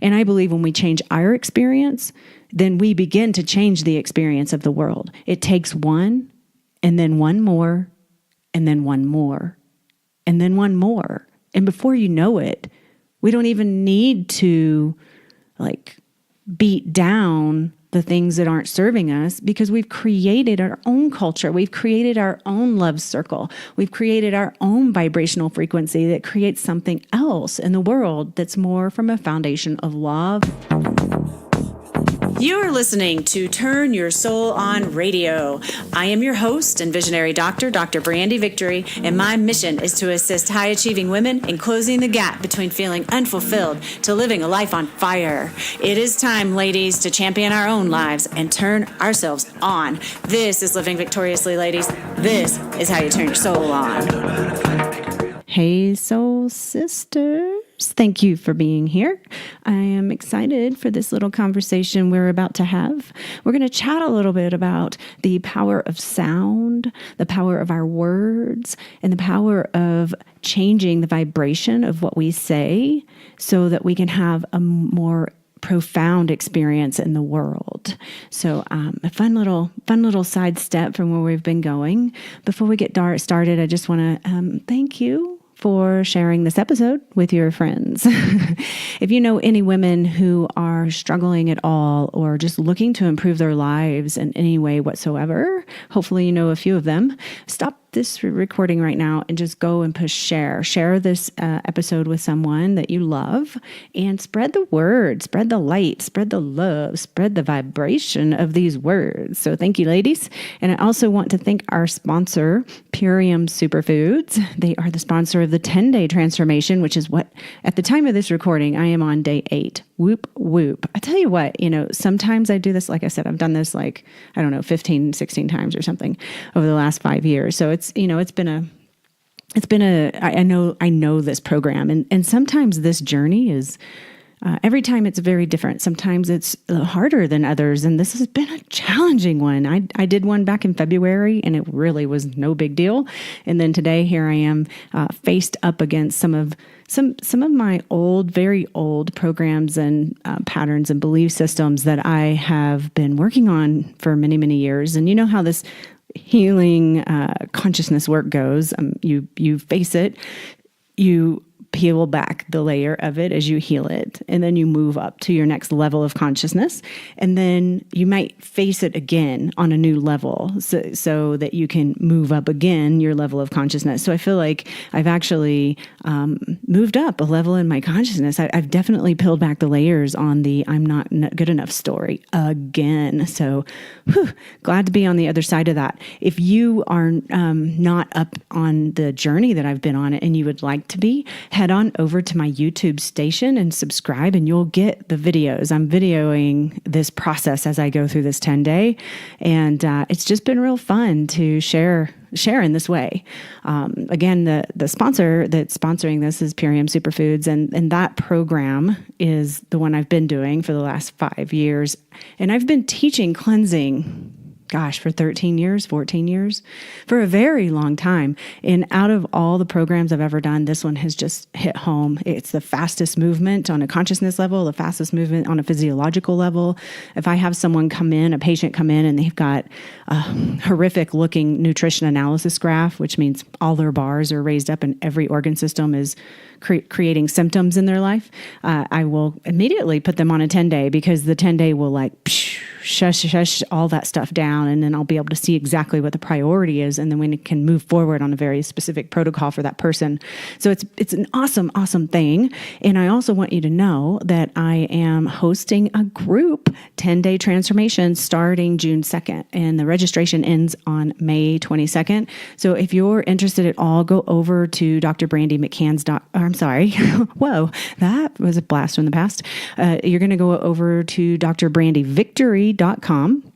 And I believe when we change our experience, then we begin to change the experience of the world. It takes one, and then one more, and then one more, and then one more. And before you know it, we don't even need to beat down the things that aren't serving us, because we've created our own culture. We've created our own love circle. We've created our own vibrational frequency that creates something else in the world that's more from a foundation of love. You are listening to Turn Your Soul On Radio. I am your host and visionary doctor, Dr. Brandy Victory, and my mission is to assist high-achieving women in closing the gap between feeling unfulfilled to living a life on fire. It is time, ladies, to champion our own lives and turn ourselves on. This is Living Victoriously, ladies. This is how you turn your soul on. Hey, soul sisters. Thank you for being here. I am excited for this little conversation we're about to have. We're going to chat a little bit about the power of sound, the power of our words, and the power of changing the vibration of what we say so that we can have a more profound experience in the world. So a fun little sidestep from where we've been going. Before we get started, I just want to thank you for sharing this episode with your friends. If you know any women who are struggling at all or just looking to improve their lives in any way whatsoever, hopefully you know a few of them, stop this recording right now and just go and push share. Share this episode with someone that you love and spread the word, spread the light, spread the love, spread the vibration of these words. So thank you, ladies. And I also want to thank our sponsor, Purium Superfoods. They are the sponsor of the 10-day transformation, which is what, at the time of this recording, I am on day 8. Whoop, whoop. I tell you what, sometimes I do this, like I said, I've done this 15, 16 times or something over the last 5 years. So I know this program, and sometimes this journey is, every time it's very different. Sometimes it's harder than others, and this has been a challenging one. I did one back in February, and it really was no big deal. And then today, here I am, faced up against some of my very old programs and patterns and belief systems that I have been working on for many, many years. And you know how this healing consciousness work goes. You face it, you peel back the layer of it as you heal it, and then you move up to your next level of consciousness, and then you might face it again on a new level so that you can move up again your level of consciousness. So I feel like I've actually moved up a level in my consciousness. I've definitely peeled back the layers on the I'm not good enough story again. So glad to be on the other side of that. If you are not up on the journey that I've been on and you would like to be, head on over to my YouTube station and subscribe, and you'll get the videos. I'm videoing this process as I go through this 10-day, and it's just been real fun to share in this way. Again, the sponsor that's sponsoring this is Purium Superfoods, and that program is the one I've been doing for the last 5 years, and I've been teaching cleansing for 13 years, 14 years, for a very long time. And out of all the programs I've ever done, this one has just hit home. It's the fastest movement on a consciousness level, the fastest movement on a physiological level. If I have a patient come in and they've got a horrific looking nutrition analysis graph, which means all their bars are raised up and every organ system is creating symptoms in their life, I will immediately put them on a 10-day, because the 10-day will shush all that stuff down, and then I'll be able to see exactly what the priority is, and then we can move forward on a very specific protocol for that person. So it's an awesome thing. And I also want you to know that I am hosting a group 10-day transformation starting June 2nd, and the registration ends on May 22nd. So if you're interested at all, go over to whoa, that was a blast from the past. You're going to go over to drbrandyvictory.com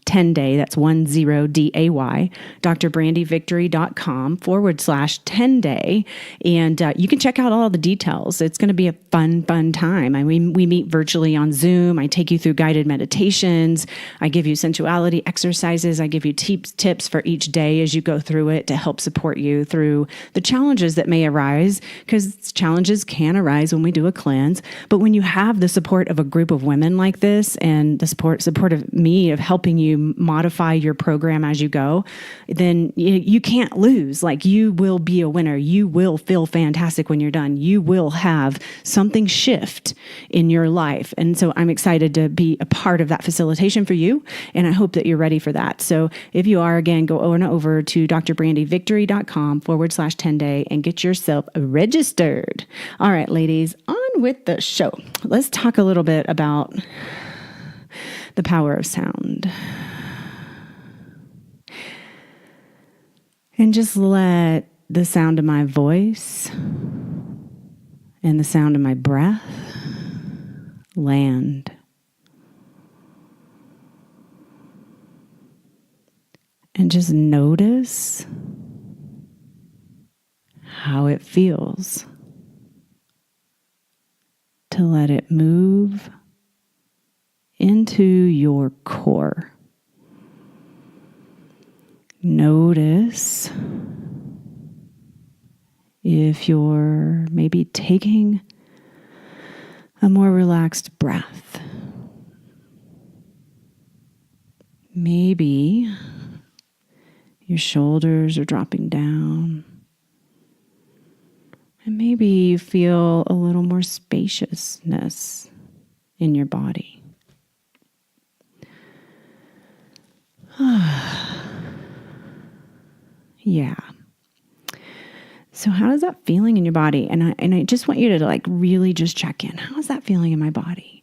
10day. That's 10day, drbrandyvictory.com/10day. And you can check out all the details. It's going to be a fun time. I mean, we meet virtually on Zoom. I take you through guided meditations. I give you sensuality exercises. I give you tips for each day as you go through it to help support you through the challenges that may arise, because challenges can arise when we do a cleanse. But when you have the support of a group of women like this, and the support of me, of helping you modify your program as you go, then you can't lose. Like, you will be a winner. You will feel fantastic when you're done. You will have something shift in your life. And so I'm excited to be a part of that facilitation for you. And I hope that you're ready for that. So if you are, again, go on over to drbrandyvictory.com/10day and get yourself registered. All right, ladies, on with the show. Let's talk a little bit about the power of sound. And just let the sound of my voice and the sound of my breath land. And just notice how it feels to let it move into your core. Notice if you're maybe taking a more relaxed breath. Maybe your shoulders are dropping down. And maybe you feel a little more spaciousness in your body. Yeah. So how is that feeling in your body? And I just want you to really just check in. How is that feeling in my body?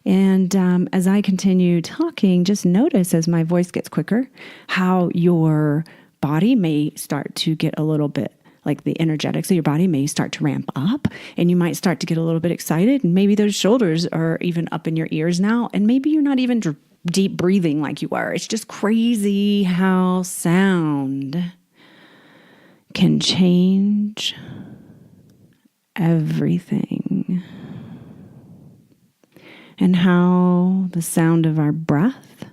And as I continue talking, just notice as my voice gets quicker, how your body may start to get a little bit, like the energetics of your body may start to ramp up, and you might start to get a little bit excited. And maybe those shoulders are even up in your ears now. And maybe you're not even deep breathing like you are. It's just crazy how sound can change everything. And how the sound of our breath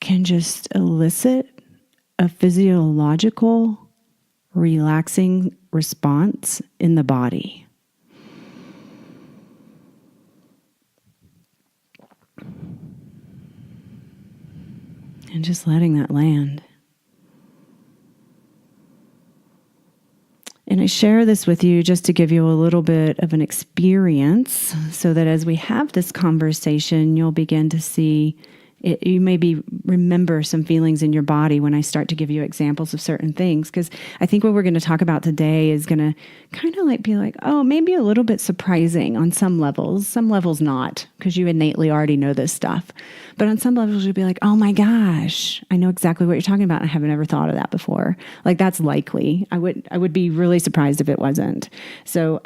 can just elicit a physiological, relaxing response in the body. And just letting that land. And I share this with you just to give you a little bit of an experience, so that as we have this conversation, you'll begin to see it. You maybe remember some feelings in your body when I start to give you examples of certain things. Because I think what we're going to talk about today is going to kind of be like, oh, maybe a little bit surprising on some levels not, because you innately already know this stuff. But on some levels, you'll be like, oh my gosh, I know exactly what you're talking about. I haven't ever thought of that before. Like, that's likely. I would be really surprised if it wasn't. So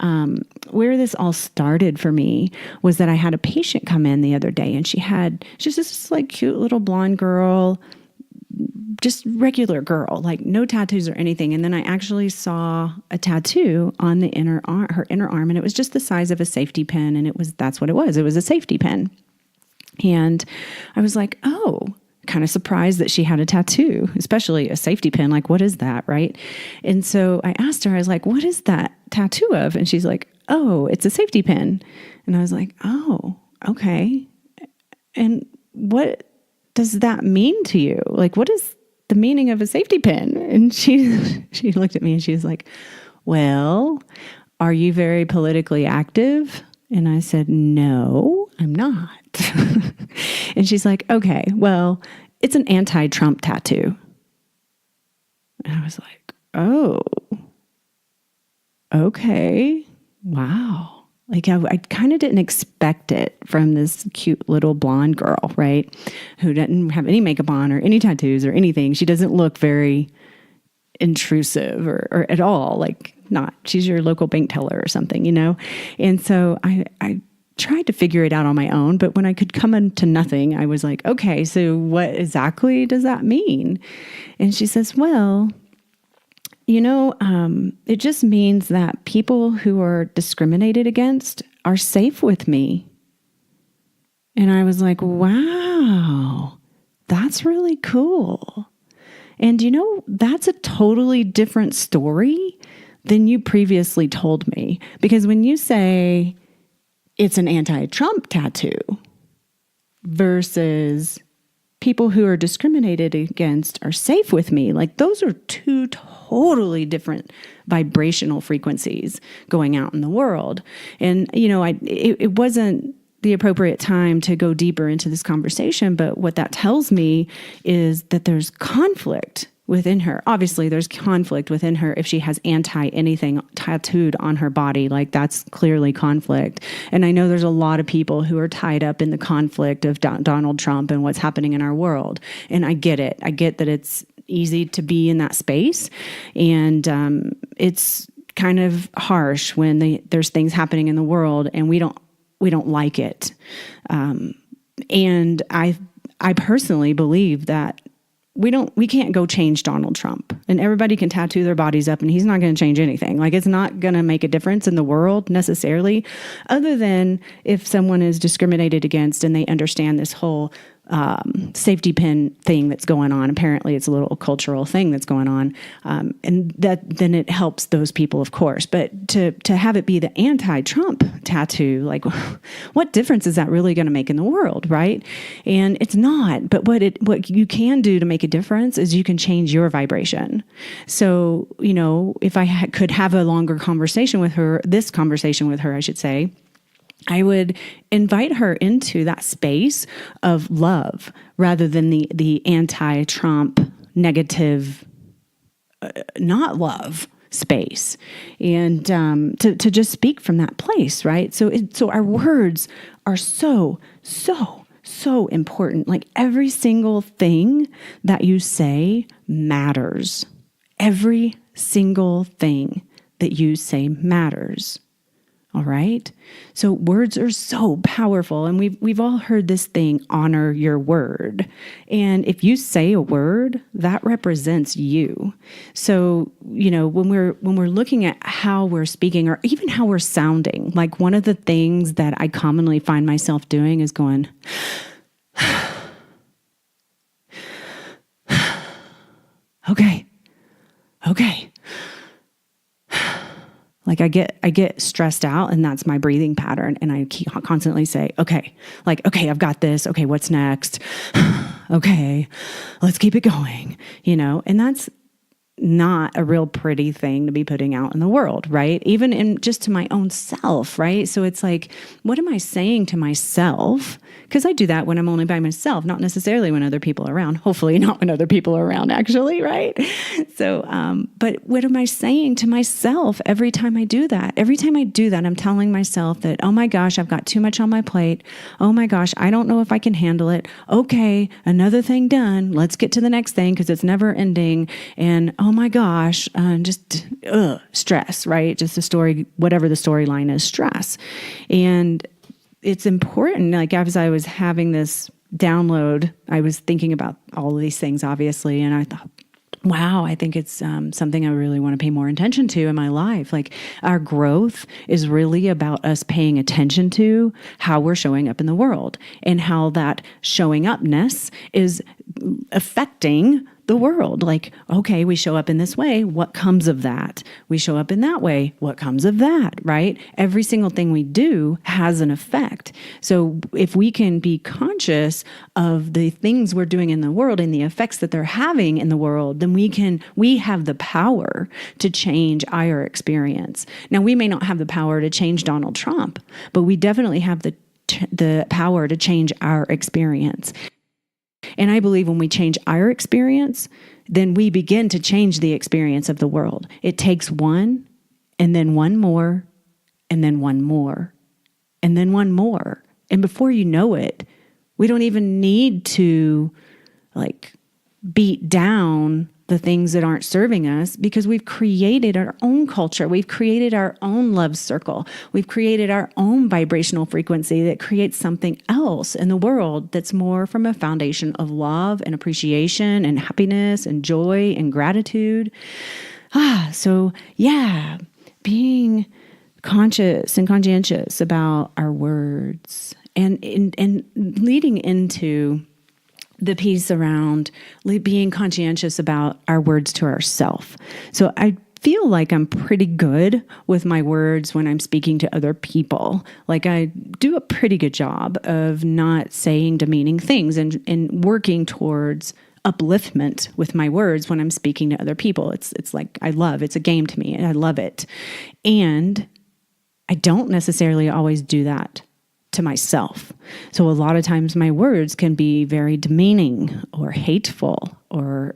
where this all started for me was that I had a patient come in the other day, and she's this cute little blonde girl, just regular girl, no tattoos or anything. And then I actually saw a tattoo on the her inner arm, and it was just the size of a safety pin. And that's what it was. It was a safety pin. And I was like, oh, kind of surprised that she had a tattoo, especially a safety pin. Like, what is that, right? And so I asked her, I was like, what is that tattoo of? And she's like, oh, it's a safety pin. And I was like, oh, okay. And what does that mean to you? Like, what is the meaning of a safety pin? And she looked at me and she was like, well, are you very politically active? And I said, no, I'm not. And she's like, okay, well, it's an anti-Trump tattoo. And I was like, oh, okay, wow. Like, I kind of didn't expect it from this cute little blonde girl, right? Who didn't have any makeup on or any tattoos or anything. She doesn't look very intrusive or at all. Like, not, she's your local bank teller or something, you know? And so I tried to figure it out on my own, but when I could come into nothing, I was like, okay, so what exactly does that mean? And she says, well, it just means that people who are discriminated against are safe with me. And I was like, wow, that's really cool. And that's a totally different story than you previously told me. Because when you say it's an anti-Trump tattoo versus people who are discriminated against are safe with me, like those are two totally different vibrational frequencies going out in the world. And, it wasn't the appropriate time to go deeper into this conversation, but what that tells me is that there's conflict within her. Obviously, there's conflict within her if she has anti-anything tattooed on her body. Like, that's clearly conflict. And I know there's a lot of people who are tied up in the conflict of Donald Trump and what's happening in our world. And I get it. I get that it's easy to be in that space. And it's kind of harsh when there's things happening in the world and we don't like it. And I personally believe that we can't go change Donald Trump, and everybody can tattoo their bodies up and he's not going to change anything. Like, it's not going to make a difference in the world necessarily, other than if someone is discriminated against and they understand this whole safety pin thing that's going on. Apparently it's a little cultural thing that's going on. And then it helps those people, of course, but to have it be the anti-Trump tattoo, like, what difference is that really going to make in the world? Right. And it's not, but what you can do to make a difference is you can change your vibration. So, if I could have a longer conversation with her, I should say, I would invite her into that space of love rather than the anti-Trump negative, not love space, and to just speak from that place, right? So our words are so important. Like, every single thing that you say matters. Every single thing that you say matters. All right. So words are so powerful. And we've all heard this thing, honor your word. And if you say a word, that represents you. So, when we're looking at how we're speaking or even how we're sounding, like, one of the things that I commonly find myself doing is going, okay. Like, I get stressed out, and that's my breathing pattern. And I constantly say, okay, I've got this. Okay, what's next? Okay, let's keep it going, and that's not a real pretty thing to be putting out in the world, right? Even in just to my own self, right? So it's like, what am I saying to myself? Because I do that when I'm only by myself, not necessarily when other people are around. Hopefully not when other people are around, actually, right? So, but what am I saying to myself every time I do that? Every time I do that, I'm telling myself that, oh my gosh, I've got too much on my plate. Oh my gosh, I don't know if I can handle it. Okay, another thing done. Let's get to the next thing because it's never ending. And oh my gosh, just stress, right? Just the story, whatever the storyline is, stress. And it's important, like, as I was having this download, I was thinking about all of these things, obviously, and I thought, wow, I think it's something I really want to pay more attention to in my life. Like, our growth is really about us paying attention to how we're showing up in the world and how that showing upness is affecting the world. Like, okay, we show up in this way. What comes of that? We show up in that way. What comes of that? Right? Every single thing we do has an effect. So if we can be conscious of the things we're doing in the world and the effects that they're having in the world, then we have the power to change our experience. Now, we may not have the power to change Donald Trump, but we definitely have the power to change our experience. And I believe when we change our experience, then we begin to change the experience of the world. It takes one, and then one more, and then one more, and then one more. And before you know it, we don't even need to, like, beat down the things that aren't serving us because we've created our own culture. We've created our own love circle. We've created our own vibrational frequency that creates something else in the world that's more from a foundation of love and appreciation and happiness and joy and gratitude. So yeah, being conscious and conscientious about our words and leading into the piece around being conscientious about our words to ourselves. So I feel like I'm pretty good with my words when I'm speaking to other people. Like I do a pretty good job of not saying demeaning things and working towards upliftment with my words when I'm speaking to other people. It's like it's a game to me and I love it. And I don't necessarily always do that to myself. So a lot of times my words can be very demeaning or hateful or,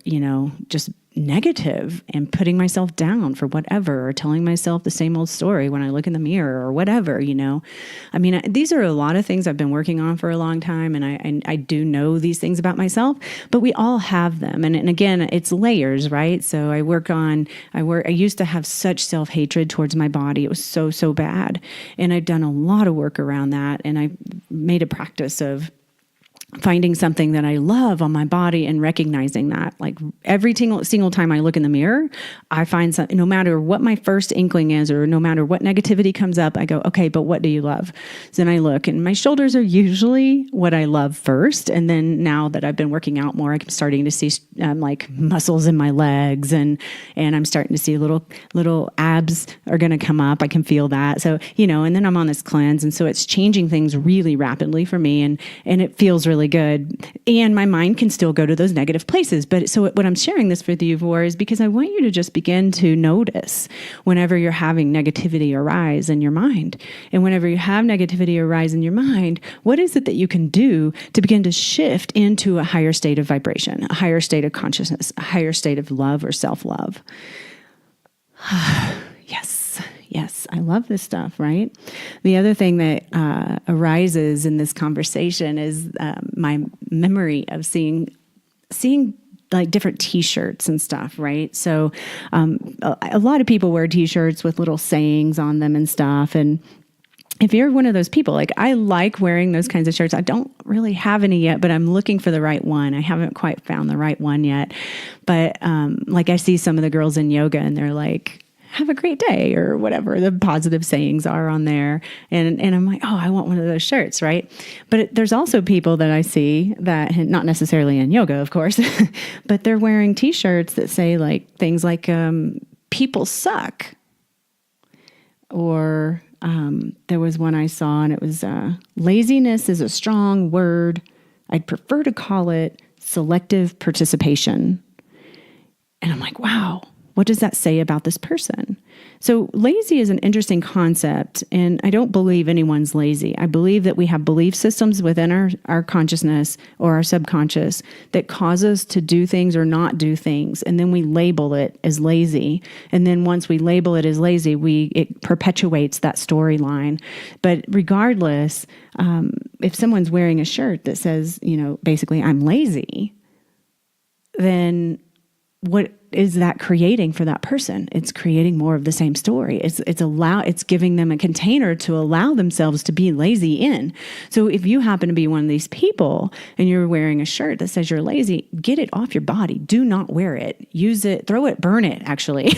just negative and putting myself down for whatever, or telling myself the same old story when I look in the mirror or whatever, I mean, these are a lot of things I've been working on for a long time. And I do know these things about myself, but we all have them. And again, it's layers, right? So I used to have such self-hatred towards my body. It was so bad. And I've done a lot of work around that. And I made a practice of finding something that I love on my body and recognizing that. Like every single time I look in the mirror, I find something, no matter what my first inkling is, or no matter what negativity comes up, I go, okay, but what do you love? So then I look, and my shoulders are usually what I love first. And then now that I've been working out more, I'm starting to see like muscles in my legs, and I'm starting to see little abs are going to come up. I can feel that. So, and then I'm on this cleanse. And so it's changing things really rapidly for me. And it feels really good. And my mind can still go to those negative places. But so what I'm sharing this with you for is because I want you to just begin to notice whenever you're having negativity arise in your mind. And whenever you have negativity arise in your mind, what is it that you can do to begin to shift into a higher state of vibration, a higher state of consciousness, a higher state of love or self-love? Yes, I love this stuff, right? The other thing that arises in this conversation is my memory of seeing like different t-shirts and stuff, right? So a lot of people wear t-shirts with little sayings on them and stuff. And if you're one of those people, like I like wearing those kinds of shirts. I don't really have any yet, but I'm looking for the right one. I haven't quite found the right one yet. But like I see some of the girls in yoga and they're like, have a great day, or whatever the positive sayings are on there. And I'm like, oh, I want one of those shirts, right? But there's also people that I see that, not necessarily in yoga, of course, but they're wearing t-shirts that say like things like, people suck. Or there was one I saw and it was, laziness is a strong word. I'd prefer to call it selective participation. And I'm like, wow. What does that say about this person? So lazy is an interesting concept, and I don't believe anyone's lazy. I believe that we have belief systems within our consciousness or our subconscious that cause us to do things or not do things, and then we label it as lazy. And then once we label it as lazy, it perpetuates that storyline. But regardless, if someone's wearing a shirt that says, basically, I'm lazy, then what is that creating for that person? It's creating more of the same story. It's giving them a container to allow themselves to be lazy in. So if you happen to be one of these people and you're wearing a shirt that says you're lazy, get it off your body. Do not wear it. Use it, throw it, burn it, actually.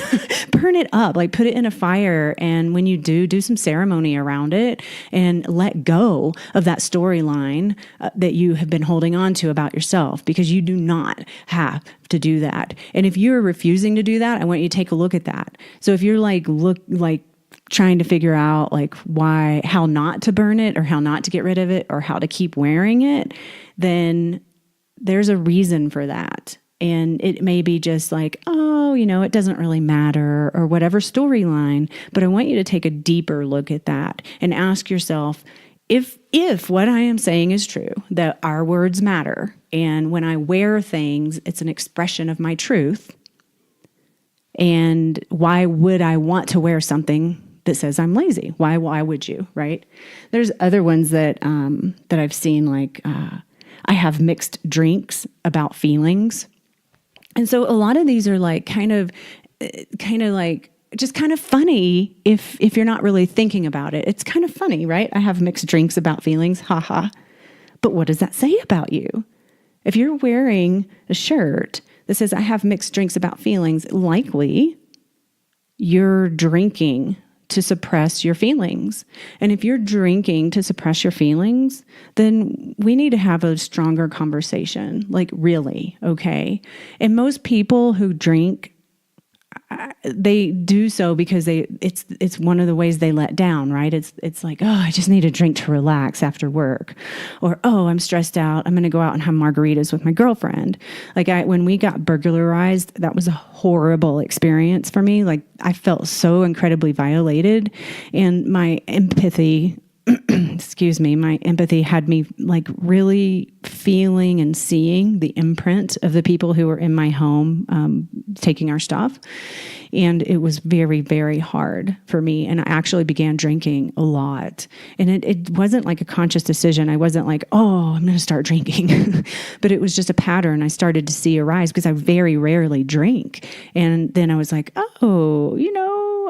Burn it up, like put it in a fire. And when you do some ceremony around it and let go of that storyline that you have been holding on to about yourself, because you do not have to do that. And if you're refusing to do that, I want you to take a look at that. So if you're trying to figure out how not to burn it or how not to get rid of it or how to keep wearing it, then there's a reason for that. And it may be just like, it doesn't really matter or whatever storyline, but I want you to take a deeper look at that and ask yourself, if what I am saying is true, that our words matter, and when I wear things, it's an expression of my truth, and why would I want to wear something that says I'm lazy? Why would you, right? There's other ones that I've seen, like I have mixed drinks about feelings. And so a lot of these are like kind of like just kind of funny if you're not really thinking about it. It's kind of funny, right? I have mixed drinks about feelings, haha. But what does that say about you? If you're wearing a shirt that says I have mixed drinks about feelings, likely you're drinking to suppress your feelings. And if you're drinking to suppress your feelings, then we need to have a stronger conversation, like really, okay? And most people who drink, they do so because it's one of the ways they let down, right? It's like, oh, I just need a drink to relax after work, or oh, I'm stressed out, I'm going to go out and have margaritas with my girlfriend. Like when we got burglarized, that was a horrible experience for me. Like I felt so incredibly violated, and my empathy my empathy had me like really feeling and seeing the imprint of the people who were in my home taking our stuff. And it was very, very hard for me. And I actually began drinking a lot. And it wasn't like a conscious decision. I wasn't like, oh, I'm going to start drinking. But it was just a pattern I started to see arise because I very rarely drink. And then I was like, oh,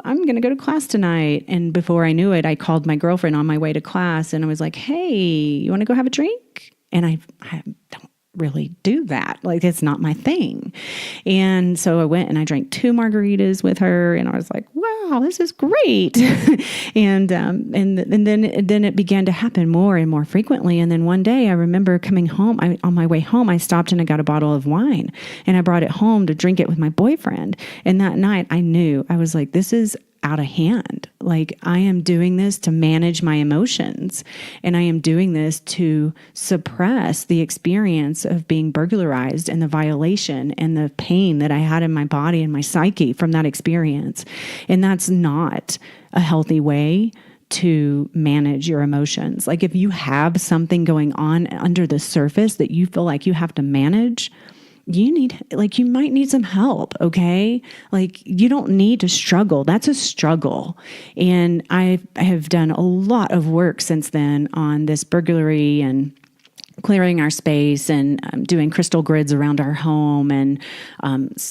I'm going to go to class tonight. And before I knew it, I called my girlfriend on my way to class and I was like, hey, you want to go have a drink? And I don't really do that. Like, it's not my thing. And so I went and I drank 2 margaritas with her and I was like, wow, this is great. and then it began to happen more and more frequently. And then one day I remember coming home, on my way home, I stopped and I got a bottle of wine and I brought it home to drink it with my boyfriend. And that night I knew, I was like, this is out of hand. Like I am doing this to manage my emotions, and I am doing this to suppress the experience of being burglarized and the violation and the pain that I had in my body and my psyche from that experience. And that's not a healthy way to manage your emotions. Like if you have something going on under the surface that you feel like you have to manage, you might need some help, okay? Like you don't need to struggle. That's a struggle. And I have done a lot of work since then on this burglary and clearing our space and doing crystal grids around our home and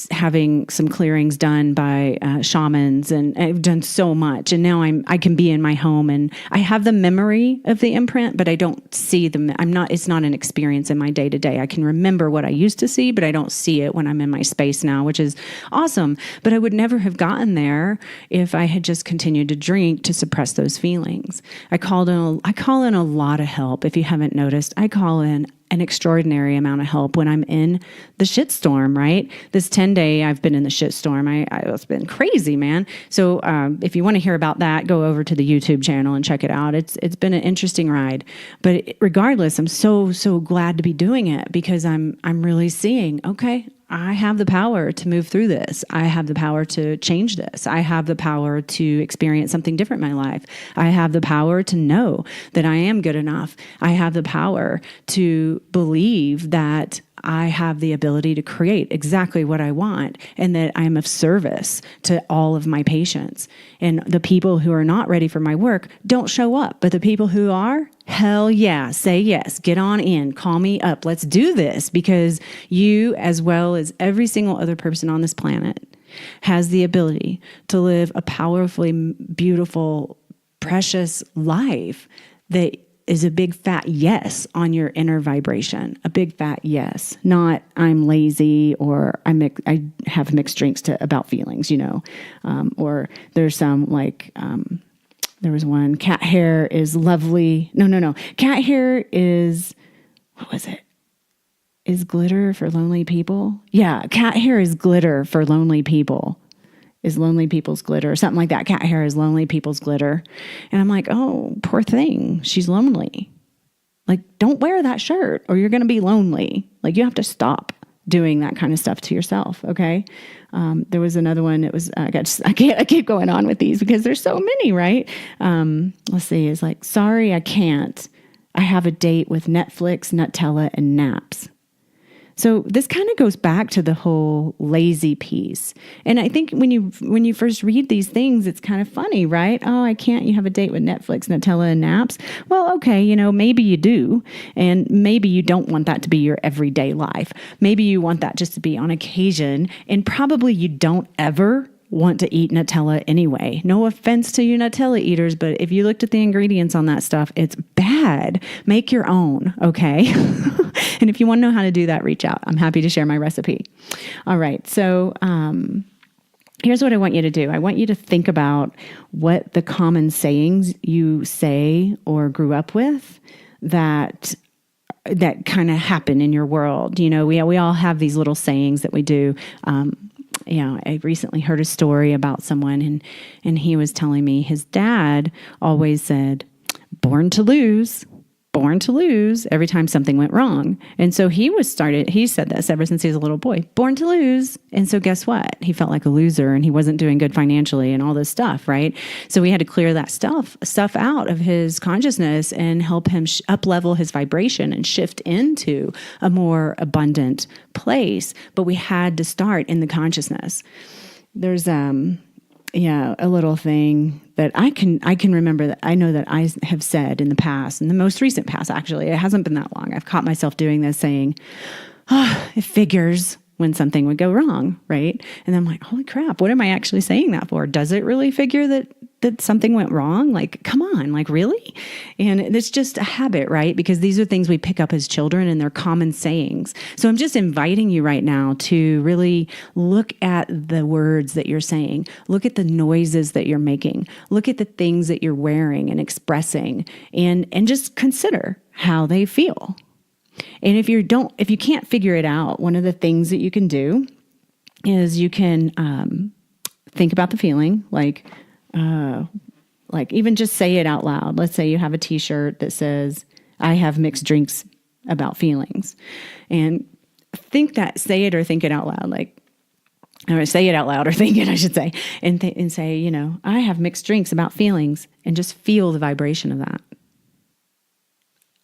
having some clearings done by shamans. And I've done so much. And now I can be in my home and I have the memory of the imprint, but I don't see them. It's not an experience in my day to day. I can remember what I used to see, but I don't see it when I'm in my space now, which is awesome. But I would never have gotten there if I had just continued to drink to suppress those feelings. I call in a lot of help. If you haven't noticed, I call in an extraordinary amount of help when I'm in the shitstorm, right? This 10-day I've been in the shitstorm. It's been crazy, man. So if you want to hear about that, go over to the YouTube channel and check it out. It's been an interesting ride. But regardless, I'm so glad to be doing it because I'm really seeing, okay, I have the power to move through this. I have the power to change this. I have the power to experience something different in my life. I have the power to know that I am good enough. I have the power to believe that I have the ability to create exactly what I want and that I'm of service to all of my patients. And the people who are not ready for my work don't show up, but the people who are, hell yeah, say yes, get on in, call me up. Let's do this because you, as well as every single other person on this planet, has the ability to live a powerfully beautiful, precious life that is a big fat yes on your inner vibration. A big fat yes, not I'm lazy or I have mixed drinks about feelings, or there's some like, there was one, cat hair is lovely. No. Cat hair is, what was it? Is glitter for lonely people? Yeah, cat hair is glitter for lonely people. Is lonely people's glitter, or something like that. Cat hair is lonely people's glitter. And I'm like, oh, poor thing. She's lonely. Like, don't wear that shirt or you're going to be lonely. Like, you have to stop doing that kind of stuff to yourself, okay? There was another one. It was, I keep going on with these because there's so many, right? Let's see. It's like, sorry, I can't. I have a date with Netflix, Nutella, and naps. So this kind of goes back to the whole lazy piece. And I think when you first read these things, it's kind of funny, right? Oh, you have a date with Netflix, Nutella, and naps. Well, okay, maybe you do. And maybe you don't want that to be your everyday life. Maybe you want that just to be on occasion. And probably you don't ever want to eat Nutella anyway. No offense to you Nutella eaters, but if you looked at the ingredients on that stuff, it's bad. Make your own, okay? And if you want to know how to do that, reach out. I'm happy to share my recipe. All right, so here's what I want you to do. I want you to think about what the common sayings you say or grew up with that kind of happen in your world. We all have these little sayings that we do. I recently heard a story about someone and he was telling me his dad always said, born to lose every time something went wrong. And so he said this ever since he was a little boy, born to lose. And so guess what? He felt like a loser and he wasn't doing good financially and all this stuff, right? So we had to clear that stuff out of his consciousness and help him up-level his vibration and shift into a more abundant place. But we had to start in the consciousness. There's a little thing that I can remember that I know that I have said in the past, in the most recent past, actually. It hasn't been that long. I've caught myself doing this, saying, it figures when something would go wrong, right? And I'm like, holy crap, what am I actually saying that for? Does it really figure that something went wrong? Like, come on, like, really? And it's just a habit, right? Because these are things we pick up as children and they're common sayings. So I'm just inviting you right now to really look at the words that you're saying. Look at the noises that you're making. Look at the things that you're wearing and expressing and just consider how they feel. And if you can't figure it out, one of the things that you can do is you can think about the feeling, like even just say it out loud. Let's say you have a t-shirt that says, I have mixed drinks about feelings. And say it or think it out loud, or say it out loud or think it, I should say, and say, I have mixed drinks about feelings, and just feel the vibration of that.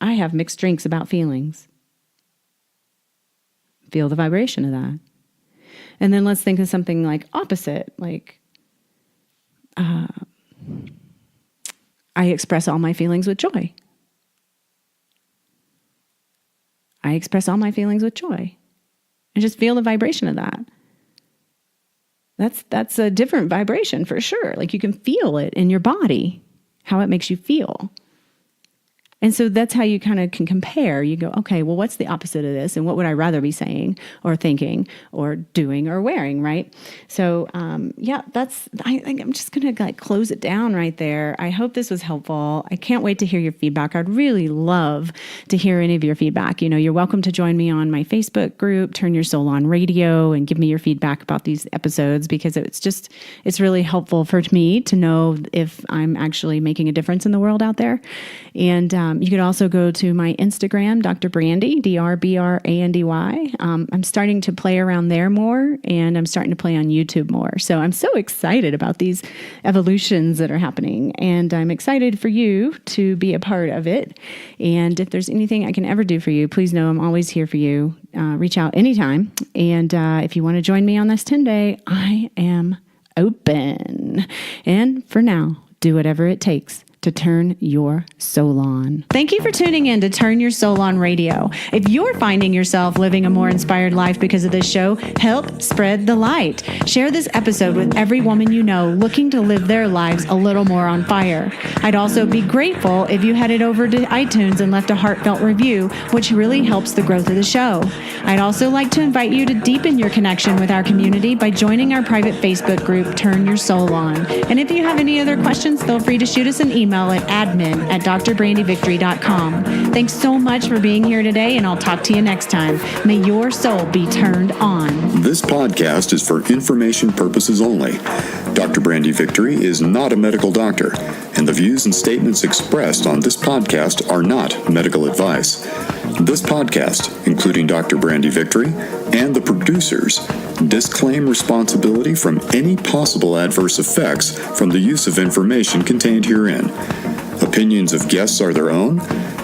I have mixed drinks about feelings. Feel the vibration of that. And then let's think of something like opposite, like, I express all my feelings with joy. I express all my feelings with joy. And just feel the vibration of that. That's a different vibration for sure. Like you can feel it in your body, how it makes you feel. And so that's how you kind of can compare. You go, okay, well, what's the opposite of this? And what would I rather be saying or thinking or doing or wearing, right? So, I think I'm just going to close it down right there. I hope this was helpful. I can't wait to hear your feedback. I'd really love to hear any of your feedback. You're welcome to join me on my Facebook group, Turn Your Soul On Radio, and give me your feedback about these episodes, because it's really helpful for me to know if I'm actually making a difference in the world out there. And you could also go to my Instagram, Dr. Brandy, DrBrandy. I'm starting to play around there more, and I'm starting to play on YouTube more. So I'm so excited about these evolutions that are happening, and I'm excited for you to be a part of it. And if there's anything I can ever do for you, please know I'm always here for you. Reach out anytime. And if you want to join me on this 10-day, I am open. And for now, do whatever it takes to turn your soul on. Thank you for tuning in to Turn Your Soul On Radio. If you're finding yourself living a more inspired life because of this show, help spread the light. Share this episode with every woman you know looking to live their lives a little more on fire. I'd also be grateful if you headed over to iTunes and left a heartfelt review, which really helps the growth of the show. I'd also like to invite you to deepen your connection with our community by joining our private Facebook group, Turn Your Soul On. And if you have any other questions, feel free to shoot us an email at admin@drbrandyvictory.com. Thanks so much for being here today, and I'll talk to you next time. May your soul be turned on. This podcast is for information purposes only. Dr. Brandy Victory is not a medical doctor, and the views and statements expressed on this podcast are not medical advice. This podcast, including Dr. Brandy Victory and the producers, disclaim responsibility from any possible adverse effects from the use of information contained herein. opinions of guests are their own,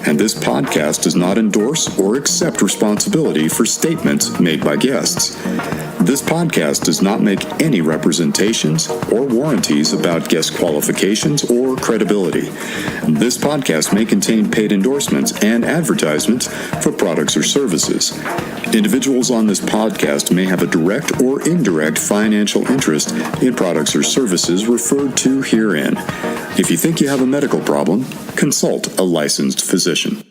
and this podcast does not endorse or accept responsibility for statements made by guests. This podcast does not make any representations or warranties about guest qualifications or credibility. This podcast may contain paid endorsements and advertisements for products or services. Individuals on this podcast may have a direct or indirect financial interest in products or services referred to herein. If you think you have a medical problem, consult a licensed physician.